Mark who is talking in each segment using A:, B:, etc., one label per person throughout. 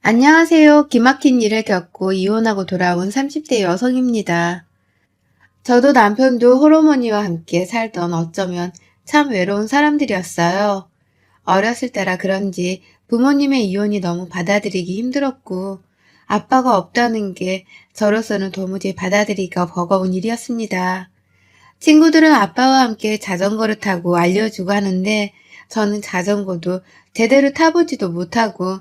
A: 안녕하세요. 기막힌 일을 겪고 이혼하고 돌아온 30대 여성입니다. 저도 남편도 호르몬이와 함께 살던 어쩌면 참 외로운 사람들이었어요. 어렸을 때라 그런지 부모님의 이혼이 너무 받아들이기 힘들었고 아빠가 없다는 게 저로서는 도무지 받아들이기가 버거운 일이었습니다. 친구들은 아빠와 함께 자전거를 타고 알려주고 하는데 저는 자전거도 제대로 타보지도 못하고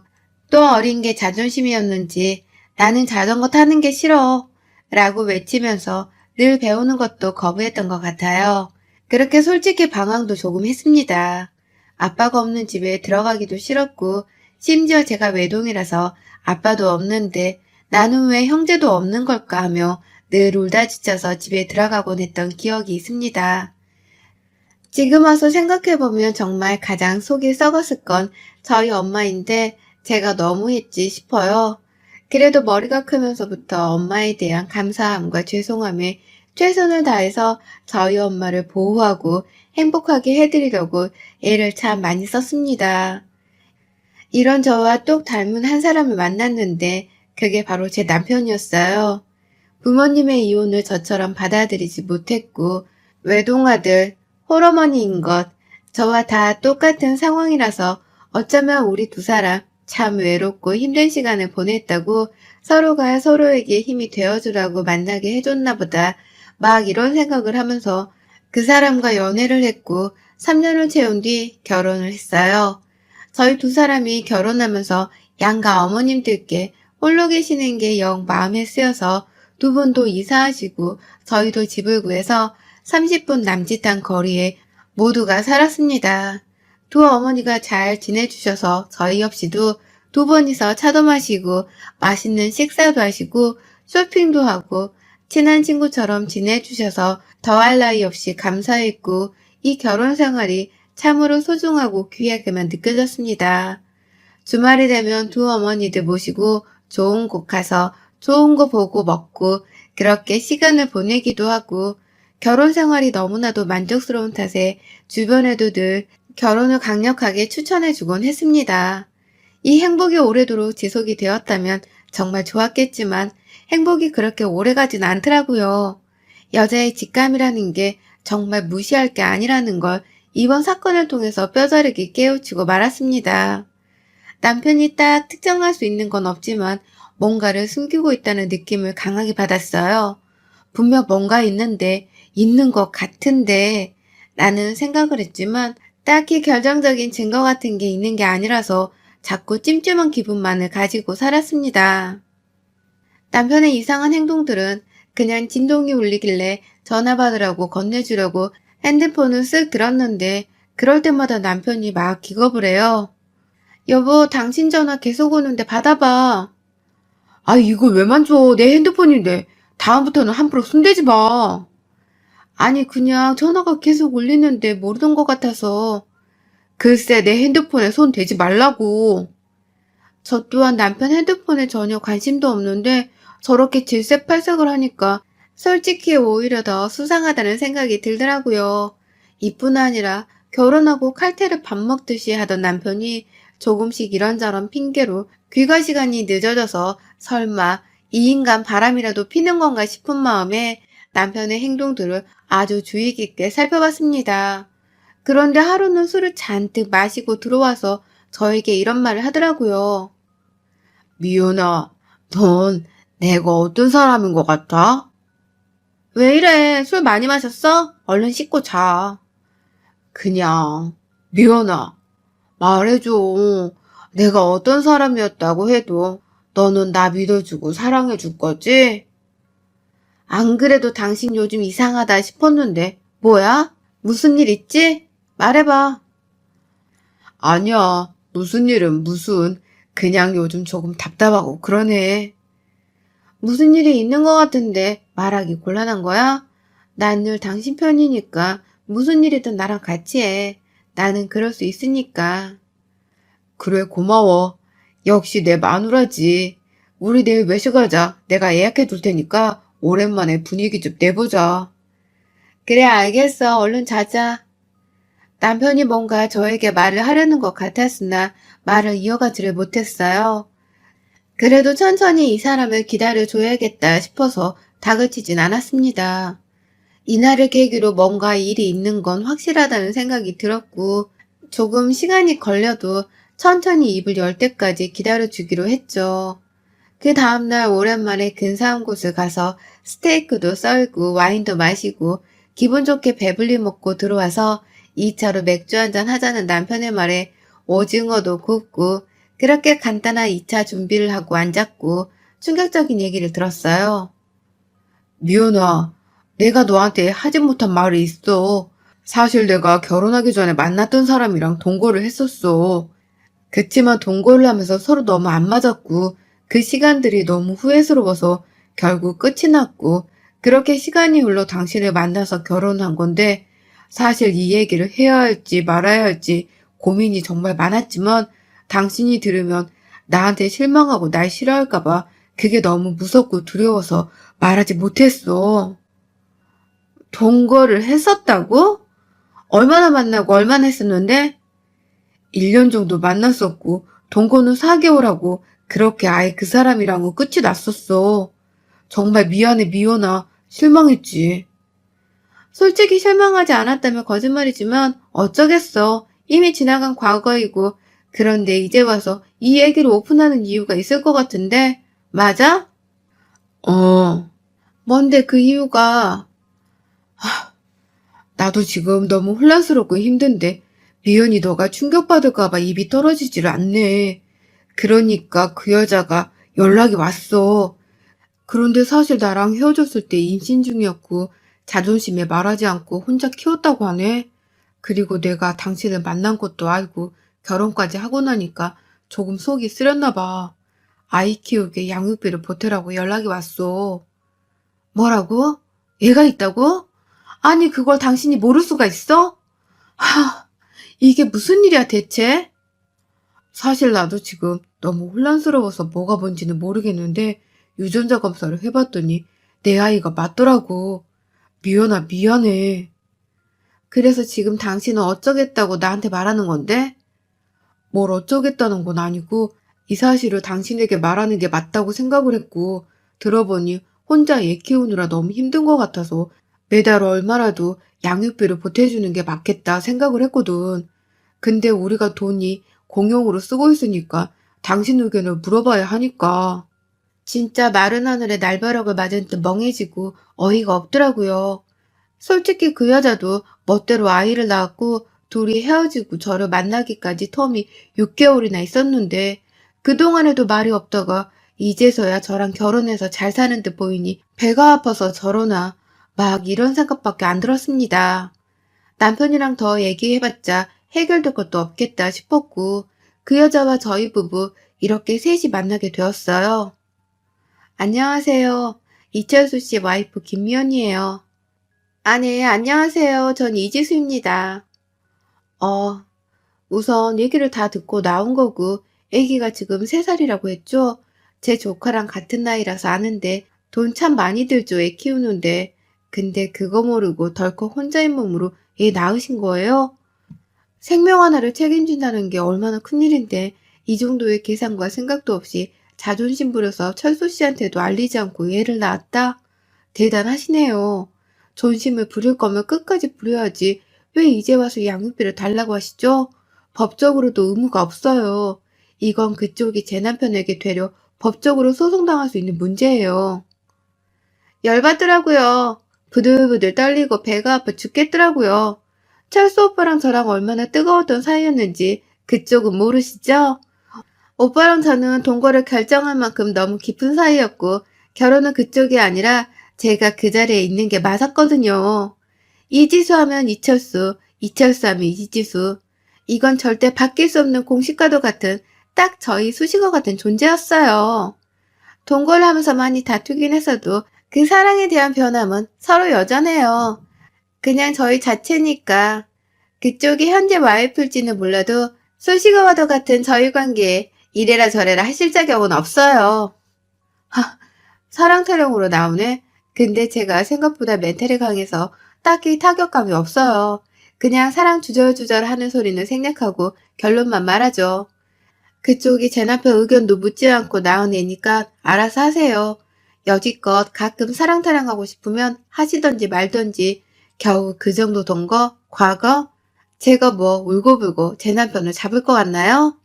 A: 또 어린 게 자존심이었는지 나는 자전거 타는 게 싫어 라고 외치면서 늘 배우는 것도 거부했던 것 같아요. 그렇게 솔직히 방황도 조금 했습니다. 아빠가 없는 집에 들어가기도 싫었고 심지어 제가 외동이라서 아빠도 없는데 나는 왜 형제도 없는 걸까 하며 늘 울다 지쳐서 집에 들어가곤 했던 기억이 있습니다. 지금 와서 생각해보면 정말 가장 속이 썩었을 건 저희 엄마인데 제가 너무했지 싶어요. 그래도 머리가 크면서부터 엄마에 대한 감사함과 죄송함에 최선을 다해서 저희 엄마를 보호하고 행복하게 해드리려고 애를 참 많이 썼습니다. 이런 저와 똑 닮은 한 사람을 만났는데 그게 바로 제 남편이었어요. 부모님의 이혼을 저처럼 받아들이지 못했고 외동아들, 홀어머니인 것, 저와 다 똑같은 상황이라서 어쩌면 우리 두 사람 참 외롭고 힘든 시간을 보냈다고 서로가 서로에게 힘이 되어주라고 만나게 해줬나 보다 막 이런 생각을 하면서 그 사람과 연애를 했고 3년을 채운 뒤 결혼을 했어요. 저희 두 사람이 결혼하면서 양가 어머님들께 홀로 계시는 게 영 마음에 쓰여서 두 분도 이사하시고 저희도 집을 구해서 30분 남짓한 거리에 모두가 살았습니다. 두 어머니가 잘 지내주셔서 저희 없이도 두 분이서 차도 마시고 맛있는 식사도 하시고 쇼핑도 하고 친한 친구처럼 지내주셔서 더할 나위 없이 감사했고 이 결혼 생활이 참으로 소중하고 귀하게만 느껴졌습니다. 주말이 되면 두 어머니들 모시고 좋은 곳 가서 좋은 거 보고 먹고 그렇게 시간을 보내기도 하고 결혼 생활이 너무나도 만족스러운 탓에 주변에도 늘 결혼을 강력하게 추천해주곤 했습니다. 이 행복이 오래도록 지속이 되었다면 정말 좋았겠지만 행복이 그렇게 오래가진 않더라고요. 여자의 직감이라는 게 정말 무시할 게 아니라는 걸 이번 사건을 통해서 뼈저리게 깨우치고 말았습니다. 남편이 딱 특정할 수 있는 건 없지만 뭔가를 숨기고 있다는 느낌을 강하게 받았어요. 분명 뭔가 있는데, 있는 것 같은데, 라는 생각을 했지만 딱히 결정적인 증거 같은 게 있는 게 아니라서 자꾸 찜찜한 기분만을 가지고 살았습니다. 남편의 이상한 행동들은 그냥 진동이 울리길래 전화 받으라고 건네주려고 핸드폰을 쓱 들었는데 그럴 때마다 남편이 막 기겁을 해요. 여보, 당신 전화 계속 오는데 받아봐. 아, 이걸 왜 만져? 내 핸드폰인데. 다음부터는 함부로 손대지 마. 아니, 그냥 전화가 계속 울리는데 모르던 것 같아서. 글쎄, 내 핸드폰에 손 대지 말라고. 저 또한 남편 핸드폰에 전혀 관심도 없는데 저렇게 질색팔색을 하니까 솔직히 오히려 더 수상하다는 생각이 들더라고요. 이뿐 아니라 결혼하고 칼퇴를 밥 먹듯이 하던 남편이 조금씩 이런저런 핑계로 귀가 시간이 늦어져서 설마 이 인간 바람이라도 피는 건가 싶은 마음에 남편의 행동들을 아주 주의 깊게 살펴봤습니다. 그런데 하루는 술을 잔뜩 마시고 들어와서 저에게 이런 말을 하더라고요. 미연아, 넌 내가 어떤 사람인 것 같아? 왜 이래? 술 많이 마셨어? 얼른 씻고 자. 그냥, 미연아, 말해줘. 내가 어떤 사람이었다고 해도 너는 나 믿어주고 사랑해줄 거지? 안 그래도 당신 요즘 이상하다 싶었는데, 뭐야? 무슨 일 있지? 말해봐. 아니야, 무슨 일은 무슨. 그냥 요즘 조금 답답하고 그러네. 무슨 일이 있는 것 같은데 말하기 곤란한 거야? 난 늘 당신 편이니까 무슨 일이든 나랑 같이 해. 나는 그럴 수 있으니까. 그래, 고마워. 역시 내 마누라지. 우리 내일 외식하자. 내가 예약해 둘 테니까 오랜만에 분위기 좀 내보자. 그래, 알겠어. 얼른 자자. 남편이 뭔가 저에게 말을 하려는 것 같았으나 말을 이어가지를 못했어요. 그래도 천천히 이 사람을 기다려줘야겠다 싶어서 다그치진 않았습니다. 이날을 계기로 뭔가 일이 있는 건 확실하다는 생각이 들었고, 조금 시간이 걸려도 천천히 입을 열 때까지 기다려주기로 했죠. 그 다음날 오랜만에 근사한 곳을 가서 스테이크도 썰고 와인도 마시고 기분 좋게 배불리 먹고 들어와서 2차로 맥주 한잔 하자는 남편의 말에 오징어도 굽고 그렇게 간단한 2차 준비를 하고 앉았고 충격적인 얘기를 들었어요. 미연아, 내가 너한테 하지 못한 말이 있어. 사실 내가 결혼하기 전에 만났던 사람이랑 동거를 했었어. 그치만 동거를 하면서 서로 너무 안 맞았고 그 시간들이 너무 후회스러워서 결국 끝이 났고 그렇게 시간이 흘러 당신을 만나서 결혼한 건데 사실 이 얘기를 해야 할지 말아야 할지 고민이 정말 많았지만 당신이 들으면 나한테 실망하고 날 싫어할까봐 그게 너무 무섭고 두려워서 말하지 못했어. 동거를 했었다고? 얼마나 만나고 얼마나 했었는데? 1년 정도 만났었고 동거는 4개월하고 그렇게 아예 그 사람이랑은 끝이 났었어. 정말 미안해 미연아. 실망했지. 솔직히 실망하지 않았다면 거짓말이지만 어쩌겠어. 이미 지나간 과거이고 그런데 이제 와서 이 얘기를 오픈하는 이유가 있을 것 같은데 맞아? 어. 뭔데 그 이유가 나도 지금 너무 혼란스럽고 힘든데 미연이 너가 충격받을까봐 입이 떨어지질 않네. 그러니까 그 여자가 연락이 왔어. 그런데 사실 나랑 헤어졌을 때 임신 중이었고 자존심에 말하지 않고 혼자 키웠다고 하네. 그리고 내가 당신을 만난 것도 알고 결혼까지 하고 나니까 조금 속이 쓰렸나 봐. 아이 키우게 양육비를 보태라고 연락이 왔어. 뭐라고? 얘가 있다고? 아니 그걸 당신이 모를 수가 있어? 하, 이게 무슨 일이야 대체? 사실 나도 지금 너무 혼란스러워서 뭐가 뭔지는 모르겠는데 유전자 검사를 해봤더니 내 아이가 맞더라고. 미연아 미안해. 그래서 지금 당신은 어쩌겠다고 나한테 말하는 건데? 뭘 어쩌겠다는 건 아니고 이 사실을 당신에게 말하는 게 맞다고 생각을 했고 들어보니 혼자 애 키우느라 너무 힘든 것 같아서 매달 얼마라도 양육비를 보태주는 게 맞겠다 생각을 했거든. 근데 우리가 돈이 공용으로 쓰고 있으니까 당신 의견을 물어봐야 하니까. 진짜 마른 하늘에 날벼락을 맞은 듯 멍해지고 어이가 없더라고요. 솔직히 그 여자도 멋대로 아이를 낳았고 둘이 헤어지고 저를 만나기까지 텀이 6개월이나 있었는데 그동안에도 말이 없다가 이제서야 저랑 결혼해서 잘 사는 듯 보이니 배가 아파서 저러나 막 이런 생각밖에 안 들었습니다. 남편이랑 더 얘기해봤자 해결될 것도 없겠다 싶었고 그 여자와 저희 부부 이렇게 셋이 만나게 되었어요. 안녕하세요. 이철수 씨 와이프 김미연이에요. 아, 네, 안녕하세요. 전 이지수입니다. 어, 우선 얘기를 다 듣고 나온 거고, 아기가 지금 3살이라고 했죠? 제 조카랑 같은 나이라서 아는데, 돈 참 많이 들죠, 애 키우는데. 근데 그거 모르고 덜컥 혼자인 몸으로 애 낳으신 거예요? 생명 하나를 책임진다는 게 얼마나 큰일인데, 이 정도의 계산과 생각도 없이 자존심 부려서 철수 씨한테도 알리지 않고 애를 낳았다? 대단하시네요. 존심을 부릴 거면 끝까지 부려야지. 왜 이제 와서 양육비를 달라고 하시죠? 법적으로도 의무가 없어요. 이건 그쪽이 제 남편에게 되려 법적으로 소송당할 수 있는 문제예요. 열받더라고요. 부들부들 떨리고 배가 아파 죽겠더라고요. 철수 오빠랑 저랑 얼마나 뜨거웠던 사이였는지 그쪽은 모르시죠? 오빠랑 저는 동거를 결정할 만큼 너무 깊은 사이였고 결혼은 그쪽이 아니라 제가 그 자리에 있는 게 맞았거든요. 이지수 하면 이철수, 이철수 하면 이지수. 이건 절대 바뀔 수 없는 공식과도 같은 딱 저희 수식어 같은 존재였어요. 동거를 하면서 많이 다투긴 했어도 그 사랑에 대한 변함은 서로 여전해요. 그냥 저희 자체니까. 그쪽이 현재 와이프일지는 몰라도 수식어와도 같은 저희 관계에 이래라 저래라 하실 자격은 없어요. 하, 사랑 타령으로 나오네. 근데 제가 생각보다 멘탈이 강해서 딱히 타격감이 없어요. 그냥 사랑 주절주절 하는 소리는 생략하고 결론만 말하죠. 그쪽이 제 남편 의견도 묻지 않고 낳은 애니까 알아서 하세요. 여지껏 가끔 사랑타령하고 싶으면 하시던지 말던지 겨우 그 정도 돈 거? 과거? 제가 뭐 울고불고 제 남편을 잡을 것 같나요?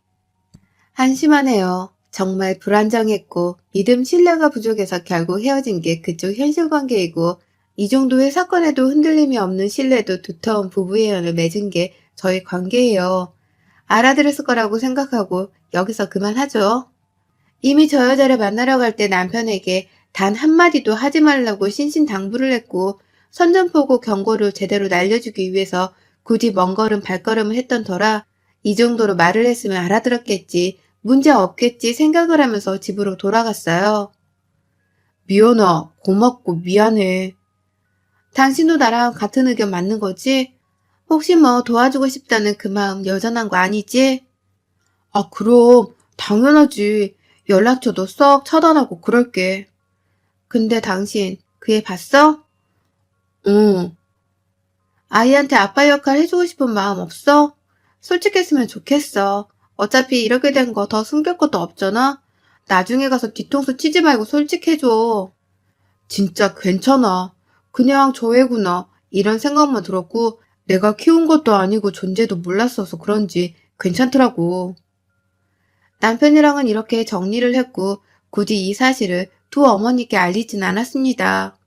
A: 한심하네요. 정말 불안정했고 믿음 신뢰가 부족해서 결국 헤어진 게 그쪽 현실 관계이고 이 정도의 사건에도 흔들림이 없는 신뢰도 두터운 부부의 연을 맺은 게 저희 관계예요. 알아들었을 거라고 생각하고 여기서 그만하죠. 이미 저 여자를 만나러 갈 때 남편에게 단 한마디도 하지 말라고 신신당부를 했고 선전포고 경고를 제대로 날려주기 위해서 굳이 먼 걸음 발걸음을 했던 터라 이 정도로 말을 했으면 알아들었겠지, 문제 없겠지 생각을 하면서 집으로 돌아갔어요. 미연아, 고맙고 미안해. 당신도 나랑 같은 의견 맞는 거지? 혹시 뭐 도와주고 싶다는 그 마음 여전한 거 아니지? 아, 그럼 당연하지. 연락처도 썩 차단하고 그럴게. 근데 당신 그 애 봤어? 응. 아이한테 아빠 역할 해주고 싶은 마음 없어? 솔직했으면 좋겠어. 어차피 이렇게 된 거 더 숨길 것도 없잖아? 나중에 가서 뒤통수 치지 말고 솔직해줘. 진짜 괜찮아. 그냥 저 애구나. 이런 생각만 들었고 내가 키운 것도 아니고 존재도 몰랐어서 그런지 괜찮더라고. 남편이랑은 이렇게 정리를 했고 굳이 이 사실을 두 어머니께 알리진 않았습니다.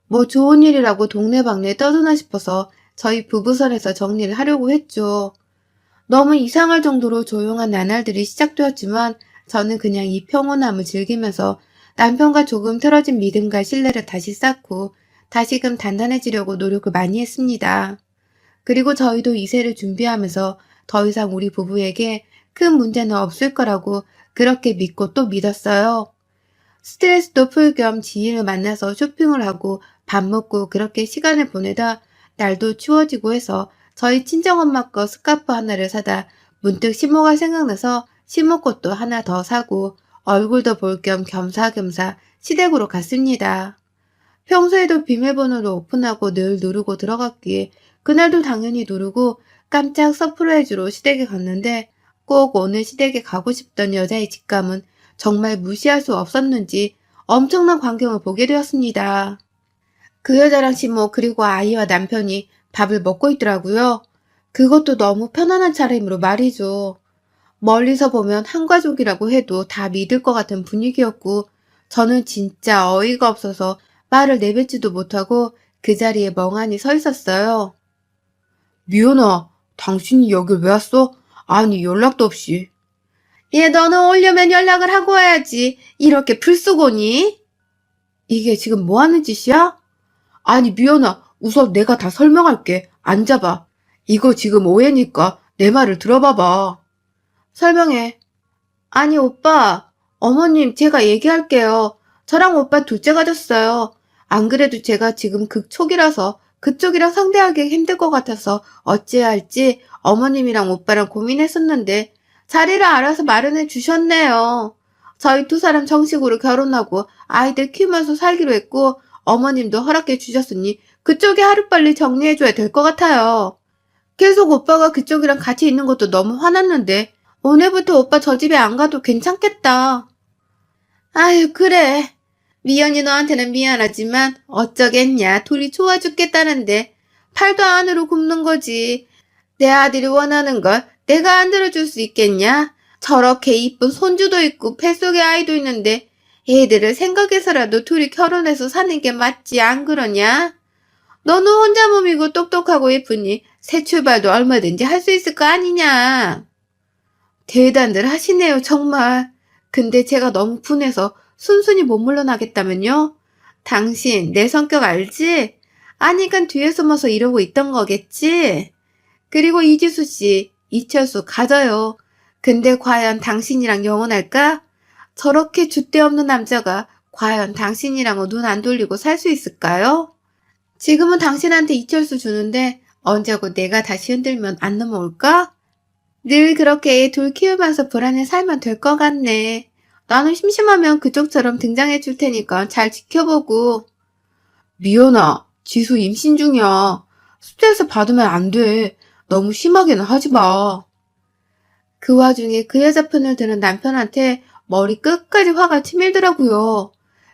A: 뭐 좋은 일이라고 동네방네 떠드나 싶어서 저희 부부선에서 정리를 하려고 했죠. 너무 이상할 정도로 조용한 나날들이 시작되었지만 저는 그냥 이 평온함을 즐기면서 남편과 조금 틀어진 믿음과 신뢰를 다시 쌓고 다시금 단단해지려고 노력을 많이 했습니다. 그리고 저희도 이세를 준비하면서 더 이상 우리 부부에게 큰 문제는 없을 거라고 그렇게 믿고 또 믿었어요. 스트레스도 풀 겸 지인을 만나서 쇼핑을 하고 밥 먹고 그렇게 시간을 보내다 날도 추워지고 해서 저희 친정엄마 거 스카프 하나를 사다 문득 시모가 생각나서 시모꽃도 하나 더 사고 얼굴도 볼 겸 겸사겸사 시댁으로 갔습니다. 평소에도 비밀번호를 오픈하고 늘 누르고 들어갔기에 그날도 당연히 누르고 깜짝 서프라이즈로 시댁에 갔는데 꼭 오늘 시댁에 가고 싶던 여자의 직감은 정말 무시할 수 없었는지 엄청난 광경을 보게 되었습니다. 그 여자랑 시모 그리고 아이와 남편이 밥을 먹고 있더라고요. 그것도 너무 편안한 차림으로 말이죠. 멀리서 보면 한 가족이라고 해도 다 믿을 것 같은 분위기였고 저는 진짜 어이가 없어서 말을 내뱉지도 못하고 그 자리에 멍하니 서 있었어요. 미연아, 당신이 여길 왜 왔어? 아니, 연락도 없이. 얘, 너는 오려면 연락을 하고 와야지. 이렇게 불쑥 오니? 이게 지금 뭐 하는 짓이야? 아니, 미연아, 우선 내가 다 설명할게. 앉아봐. 이거 지금 오해니까 내 말을 들어봐봐. 설명해. 아니, 오빠. 어머님, 제가 얘기할게요. 저랑 오빠 둘째 가졌어요. 안 그래도 제가 지금 극초기라서 그쪽이랑 상대하기 힘들 것 같아서 어찌해야 할지 어머님이랑 오빠랑 고민했었는데 자리를 알아서 마련해 주셨네요. 저희 두 사람 정식으로 결혼하고 아이들 키우면서 살기로 했고 어머님도 허락해 주셨으니 그쪽이 하루빨리 정리해줘야 될 것 같아요. 계속 오빠가 그쪽이랑 같이 있는 것도 너무 화났는데 오늘부터 오빠 저 집에 안 가도 괜찮겠다. 아유, 그래. 미연이 너한테는 미안하지만 어쩌겠냐. 둘이 좋아 죽겠다는데 팔도 안으로 굽는 거지. 내 아들이 원하는 걸 내가 안 들어줄 수 있겠냐? 저렇게 이쁜 손주도 있고 뱃속에 아이도 있는데 애들을 생각해서라도 둘이 결혼해서 사는 게 맞지, 안 그러냐? 너는 혼자 몸이고 똑똑하고 예쁘니 새 출발도 얼마든지 할 수 있을 거 아니냐? 대단들 하시네요, 정말. 근데 제가 너무 분해서 순순히 못 물러나겠다면요? 당신 내 성격 알지? 아니깐 뒤에 숨어서 이러고 있던 거겠지? 그리고 이지수 씨, 이철수 가져요. 근데 과연 당신이랑 영원할까? 저렇게 줏대 없는 남자가 과연 당신이랑은 눈 안 돌리고 살 수 있을까요? 지금은 당신한테 이철수 주는데 언제고 내가 다시 흔들면 안 넘어올까? 늘 그렇게 둘 키우면서 불안해 살면 될 것 같네. 나는 심심하면 그쪽처럼 등장해 줄 테니까 잘 지켜보고. 미연아, 지수 임신 중이야. 스트레스 받으면 안 돼. 너무 심하게는 하지 마. 그 와중에 그 여자 편을 드는 남편한테 머리 끝까지 화가 치밀더라고요.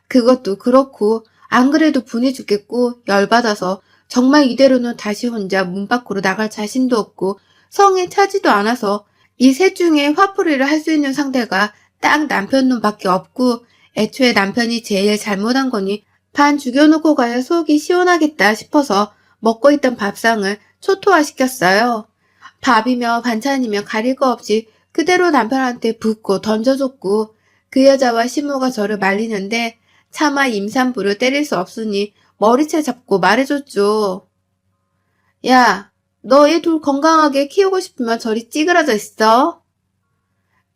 A: 그것도 그렇고 안 그래도 분해 죽겠고 열받아서 정말 이대로는 다시 혼자 문 밖으로 나갈 자신도 없고 성에 차지도 않아서 이 셋 중에 화풀이를 할 수 있는 상대가 딱 남편 놈밖에 없고 애초에 남편이 제일 잘못한 거니 반 죽여놓고 가야 속이 시원하겠다 싶어서 먹고 있던 밥상을 초토화시켰어요. 밥이며 반찬이며 가릴 거 없이 그대로 남편한테 붓고 던져줬고 그 여자와 시모가 저를 말리는데 차마 임산부를 때릴 수 없으니 머리채 잡고 말해줬죠. 야, 너 얘 둘 건강하게 키우고 싶으면 저리 찌그러져 있어.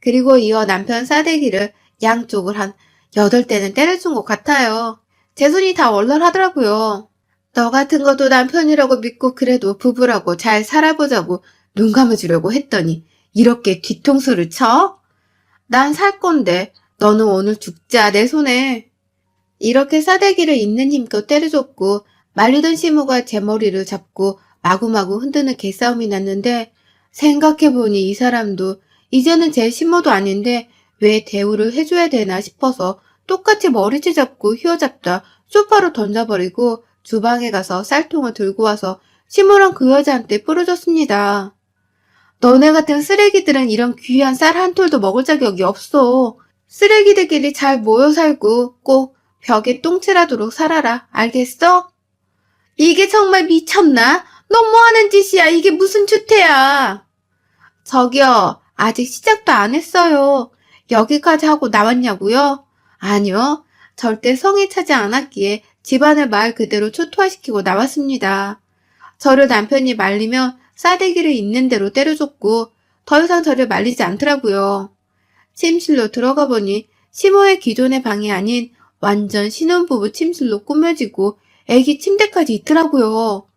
A: 그리고 이어 남편 싸대기를 양쪽을 한 8대는 때려준 것 같아요. 제 손이 다 얼얼하더라고요. 너 같은 것도 남편이라고 믿고 그래도 부부라고 잘 살아보자고 눈 감아주려고 했더니 이렇게 뒤통수를 쳐? 난 살 건데 너는 오늘 죽자 내 손에. 이렇게 싸대기를 있는 힘껏 때려줬고 말리던 시모가 제 머리를 잡고 마구마구 흔드는 개싸움이 났는데 생각해보니 이 사람도 이제는 제 시모도 아닌데 왜 대우를 해줘야 되나 싶어서 똑같이 머리채 잡고 휘어잡다 소파로 던져버리고 주방에 가서 쌀통을 들고 와서 시모랑 그 여자한테 뿌려줬습니다. 너네 같은 쓰레기들은 이런 귀한 쌀 한 톨도 먹을 자격이 없어. 쓰레기들끼리 잘 모여 살고 꼭 벽에 똥칠하도록 살아라. 알겠어? 이게 정말 미쳤나? 너 뭐 하는 짓이야? 이게 무슨 추태야? 저기요, 아직 시작도 안 했어요. 여기까지 하고 나왔냐고요? 아니요, 절대 성에 차지 않았기에 집안을 말 그대로 초토화시키고 나왔습니다. 저를 남편이 말리면 싸대기를 있는 대로 때려줬고 더 이상 저를 말리지 않더라고요. 침실로 들어가 보니 시모의 기존의 방이 아닌 완전 신혼부부 침실로 꾸며지고 애기 침대까지 있더라고요.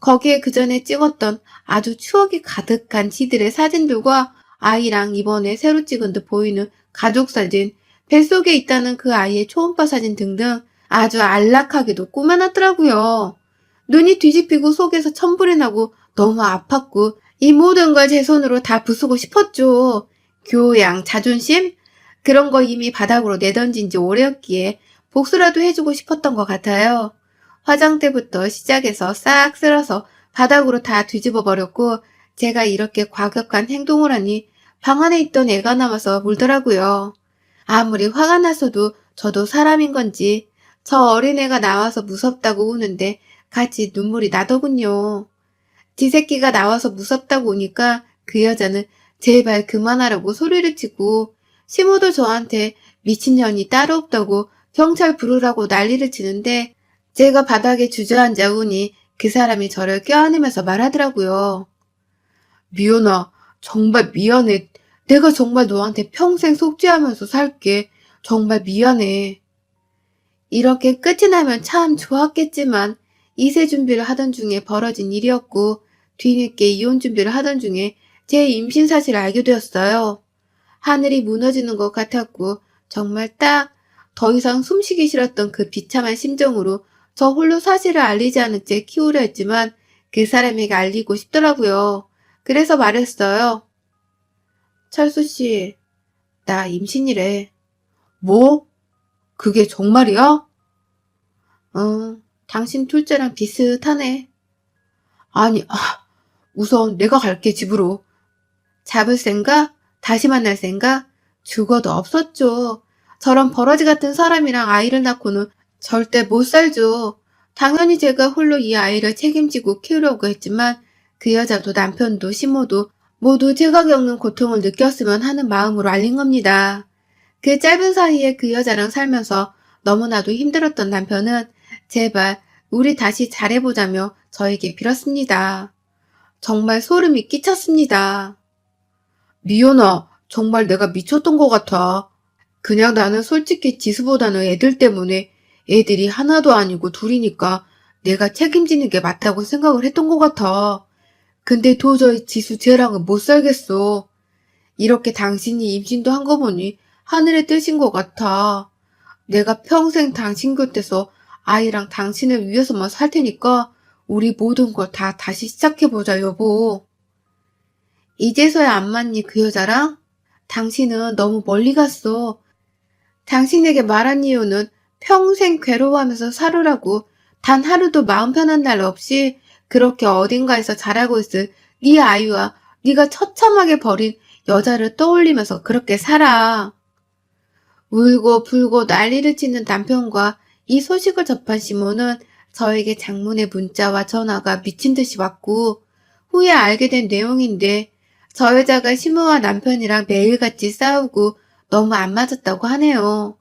A: 거기에 그전에 찍었던 아주 추억이 가득한 지들의 사진들과 아이랑 이번에 새로 찍은 듯 보이는 가족사진, 뱃속에 있다는 그 아이의 초음파 사진 등등 아주 안락하게도 꾸며놨더라고요. 눈이 뒤집히고 속에서 천불이 나고 너무 아팠고 이 모든 걸 제 손으로 다 부수고 싶었죠. 교양, 자존심? 그런 거 이미 바닥으로 내던진 지 오래였기에 복수라도 해주고 싶었던 것 같아요. 화장대부터 시작해서 싹 쓸어서 바닥으로 다 뒤집어 버렸고 제가 이렇게 과격한 행동을 하니 방 안에 있던 애가 남아서 울더라고요. 아무리 화가 났어도 저도 사람인 건지 저 어린애가 나와서 무섭다고 우는데 같이 눈물이 나더군요. 지 새끼가 나와서 무섭다고 우니까 그 여자는 제발 그만하라고 소리를 치고 시모도 저한테 미친년이 따로 없다고 경찰 부르라고 난리를 치는데 제가 바닥에 주저앉아 우니 그 사람이 저를 껴안으면서 말하더라고요. 미연아, 정말 미안해. 내가 정말 너한테 평생 속죄하면서 살게. 정말 미안해. 이렇게 끝이 나면 참 좋았겠지만 이세 준비를 하던 중에 벌어진 일이었고 뒤늦게 이혼 준비를 하던 중에 제 임신 사실을 알게 되었어요. 하늘이 무너지는 것 같았고 정말 딱 더 이상 숨쉬기 싫었던 그 비참한 심정으로 저 홀로 사실을 알리지 않은 채 키우려 했지만 그 사람에게 알리고 싶더라고요. 그래서 말했어요. 철수 씨, 나 임신이래. 뭐? 그게 정말이야? 당신 둘째랑 비슷하네. 아니, 우선 내가 갈게 집으로. 잡을 생각? 다시 만날 생각? 죽어도 없었죠. 저런 버러지 같은 사람이랑 아이를 낳고는 절대 못 살죠. 당연히 제가 홀로 이 아이를 책임지고 키우려고 했지만 그 여자도 남편도 시모도 모두 제가 겪는 고통을 느꼈으면 하는 마음으로 알린 겁니다. 그 짧은 사이에 그 여자랑 살면서 너무나도 힘들었던 남편은 제발 우리 다시 잘해보자며 저에게 빌었습니다. 정말 소름이 끼쳤습니다. 미연아, 정말 내가 미쳤던 것 같아. 그냥 나는 솔직히 지수보다는 애들 때문에 애들이 하나도 아니고 둘이니까 내가 책임지는 게 맞다고 생각을 했던 것 같아. 근데 도저히 지수 쟤랑은 못 살겠어. 이렇게 당신이 임신도 한 거 보니 하늘의 뜻인 것 같아. 내가 평생 당신 곁에서 아이랑 당신을 위해서만 살 테니까 우리 모든 걸 다 다시 시작해보자, 여보. 이제서야 안 맞니 그 여자랑? 당신은 너무 멀리 갔어. 당신에게 말한 이유는 평생 괴로워하면서 살으라고 단 하루도 마음 편한 날 없이 그렇게 어딘가에서 자라고 있을 네 아이와 네가 처참하게 버린 여자를 떠올리면서 그렇게 살아. 울고 불고 난리를 치는 남편과 이 소식을 접한 시몬은 저에게 장문의 문자와 전화가 미친 듯이 왔고 후에 알게 된 내용인데 저 여자가 시모와 남편이랑 매일같이 싸우고 너무 안 맞았다고 하네요.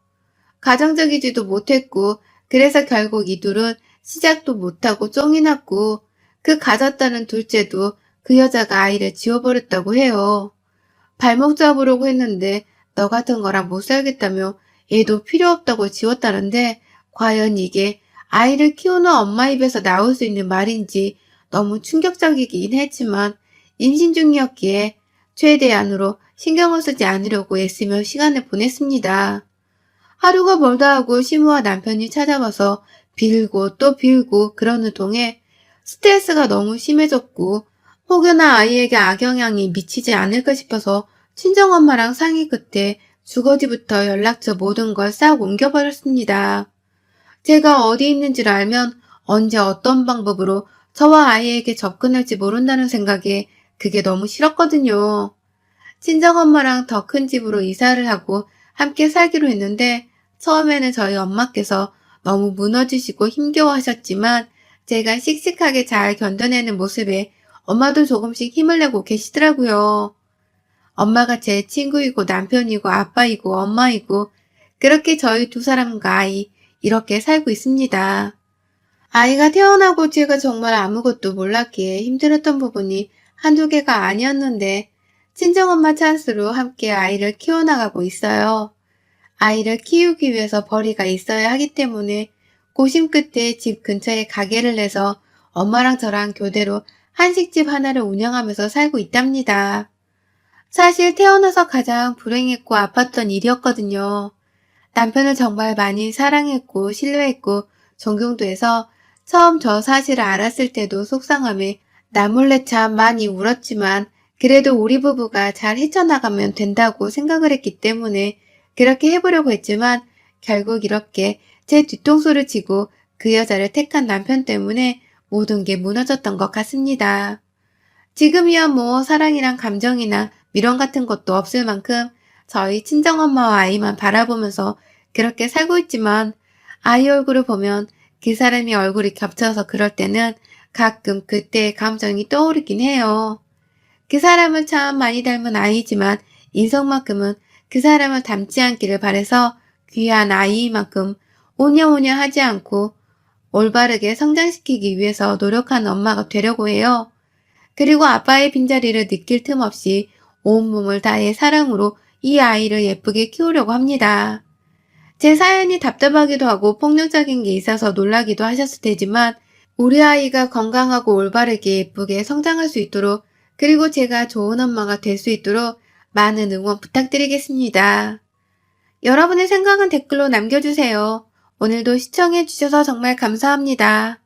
A: 가정적이지도 못했고 그래서 결국 이 둘은 시작도 못하고 쫑이 났고 그 가졌다는 둘째도 그 여자가 아이를 지워버렸다고 해요. 발목 잡으려고 했는데 너 같은 거랑 못 살겠다며 얘도 필요 없다고 지웠다는데 과연 이게 아이를 키우는 엄마 입에서 나올 수 있는 말인지 너무 충격적이긴 했지만 임신 중이었기에 최대한으로 신경을 쓰지 않으려고 애쓰며 시간을 보냈습니다. 하루가 멀다 하고 시무와 남편이 찾아와서 빌고 또 빌고 그러는 동에 스트레스가 너무 심해졌고 혹여나 아이에게 악영향이 미치지 않을까 싶어서 친정엄마랑 상의 끝에 주거지부터 연락처 모든 걸 싹 옮겨버렸습니다. 제가 어디 있는지를 알면 언제 어떤 방법으로 저와 아이에게 접근할지 모른다는 생각에 그게 너무 싫었거든요. 친정엄마랑 더 큰 집으로 이사를 하고 함께 살기로 했는데 처음에는 저희 엄마께서 너무 무너지시고 힘겨워하셨지만 제가 씩씩하게 잘 견뎌내는 모습에 엄마도 조금씩 힘을 내고 계시더라고요. 엄마가 제 친구이고 남편이고 아빠이고 엄마이고 그렇게 저희 두 사람과 아이 이렇게 살고 있습니다. 아이가 태어나고 제가 정말 아무것도 몰랐기에 힘들었던 부분이 한두 개가 아니었는데 친정엄마 찬스로 함께 아이를 키워나가고 있어요. 아이를 키우기 위해서 벌이가 있어야 하기 때문에 고심 끝에 집 근처에 가게를 내서 엄마랑 저랑 교대로 한식집 하나를 운영하면서 살고 있답니다. 사실 태어나서 가장 불행했고 아팠던 일이었거든요. 남편을 정말 많이 사랑했고 신뢰했고 존경도 해서 처음 저 사실을 알았을 때도 속상함에 나 몰래 참 많이 울었지만 그래도 우리 부부가 잘 헤쳐나가면 된다고 생각을 했기 때문에 그렇게 해보려고 했지만 결국 이렇게 제 뒤통수를 치고 그 여자를 택한 남편 때문에 모든 게 무너졌던 것 같습니다. 지금이야 뭐 사랑이랑 감정이나 미련 같은 것도 없을 만큼 저희 친정엄마와 아이만 바라보면서 그렇게 살고 있지만 아이 얼굴을 보면 그 사람이 얼굴이 겹쳐서 그럴 때는 가끔 그때의 감정이 떠오르긴 해요. 그 사람을 참 많이 닮은 아이지만 인성만큼은 그 사람을 닮지 않기를 바래서 귀한 아이만큼 오냐오냐 하지 않고 올바르게 성장시키기 위해서 노력하는 엄마가 되려고 해요. 그리고 아빠의 빈자리를 느낄 틈 없이 온몸을 다해 사랑으로 이 아이를 예쁘게 키우려고 합니다. 제 사연이 답답하기도 하고 폭력적인 게 있어서 놀라기도 하셨을 테지만 우리 아이가 건강하고 올바르게 예쁘게 성장할 수 있도록 그리고 제가 좋은 엄마가 될 수 있도록 많은 응원 부탁드리겠습니다. 여러분의 생각은 댓글로 남겨주세요. 오늘도 시청해주셔서 정말 감사합니다.